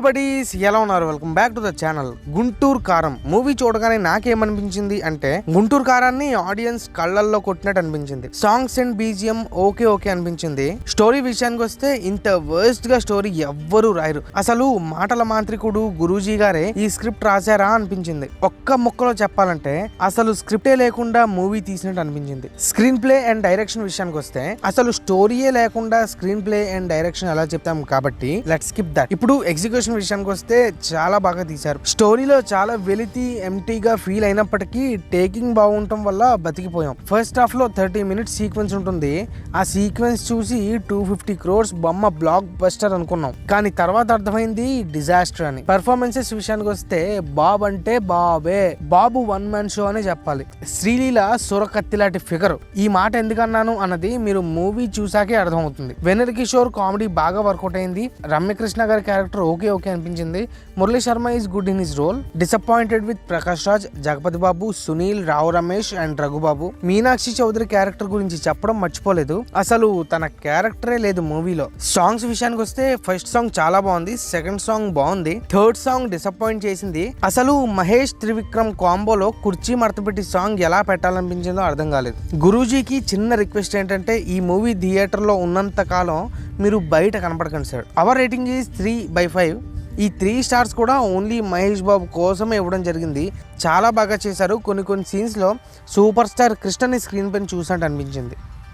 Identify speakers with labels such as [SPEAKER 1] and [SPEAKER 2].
[SPEAKER 1] Buddies, ఎలా ఉన్నారు? Welcome back to the channel. Guntur కారం మూవీ చూడగానే నాకేమనిపించింది అంటే గుంటూరు కారాన్ని ఆడియన్స్ కళ్ళల్లో కొట్టినట్టు అనిపించింది. సాంగ్స్ అండ్ బీజిఎం ఓకే అనిపించింది. స్టోరీ విషయానికి వస్తే ఇంత వర్స్ట్ గా స్టోరీ ఎవ్వరూ రాయరు. అసలు మాటల మాంత్రికుడు గురూజీ గారే ఈ స్క్రిప్ట్ రాశారా అనిపించింది. ఒక్క ముక్కలో చెప్పాలంటే అసలు స్క్రిప్టే లేకుండా మూవీ తీసినట్టు అనిపించింది. స్క్రీన్ ప్లే అండ్ డైరెక్షన్ విషయానికి వస్తే అసలు స్టోరీయే లేకుండా స్క్రీన్ ప్లే అండ్ డైరెక్షన్ ఎలా చెప్తాం కాబట్టి లెట్స్ స్కిప్ దట్. ఇప్పుడు ఎగ్జిక్యూషన్ విషయానికి వస్తే చాలా బాగా తీశారు. స్టోరీలో చాలా వెలితి ఎంటీగా ఫీల్ అయినప్పటికీ టేకింగ్ బాగుండటం వల్ల బతికిపోయాం. ఫస్ట్ హాఫ్ లో 30 minutes సీక్వెన్స్ ఉంటుంది. ఆ సీక్వెన్స్ చూసి 250 crores బొమ్మ బ్లాక్ బస్టర్ అనుకున్నాం, కానీ తర్వాత అర్థమైంది డిజాస్టర్ అని. పర్ఫార్మెన్సెస్ విషయానికి వస్తే బాబు అంటే బాబు వన్ మ్యాన్ షో అనే చెప్పాలి. శ్రీలీల సురకత్తి లాంటి ఫిగర్. ఈ మాట ఎందుకన్నాను అన్నది మీరు మూవీ చూసాకే అర్థమవుతుంది. వెన్నెల కిషోర్ కామెడీ బాగా వర్కౌట్ అయింది. రమ్యకృష్ణ గారి క్యారెక్టర్ ఓకే అనిపించింది. Murali Sharma is good in his role. Disappointed with Prakash Raj, Jagapathi Babu, Sunil, Rao Ramesh and Raghubabu. Meenakshi Chaudhary character గురించి చెప్పడం మర్చిపోలేదు. అసలు తన క్యారెక్టరే లేదు మూవీలో. సాంగ్స్ విషయానికి వస్తే ఫస్ట్ సాంగ్ చాలా బాగుంది, సెకండ్ సాంగ్ బాగుంది, థర్డ్ సాంగ్ డిసప్పాయింట్ చేసింది. అసలు మహేష్ త్రివిక్రమ్ కాంబోలో కుర్చీ మడతపెట్టి సాంగ్ ఎలా పెట్టాలనిపించిందో అర్థం కాలేదు. గురూజీకి చిన్న రిక్వెస్ట్ ఏంటంటే ఈ మూవీ థియేటర్ లో ఉన్నంత కాలం మీరు బయట కనపడకండి సార్. Our rating is 3/5. ఈ 3 stars కూడా ఓన్లీ మహేష్ బాబు కోసమే ఇవ్వడం జరిగింది. చాలా బాగా చేశారు. కొన్ని సీన్స్ లో సూపర్ స్టార్ కృష్ణని స్క్రీన్ పైన చూసినట్టు అనిపించింది.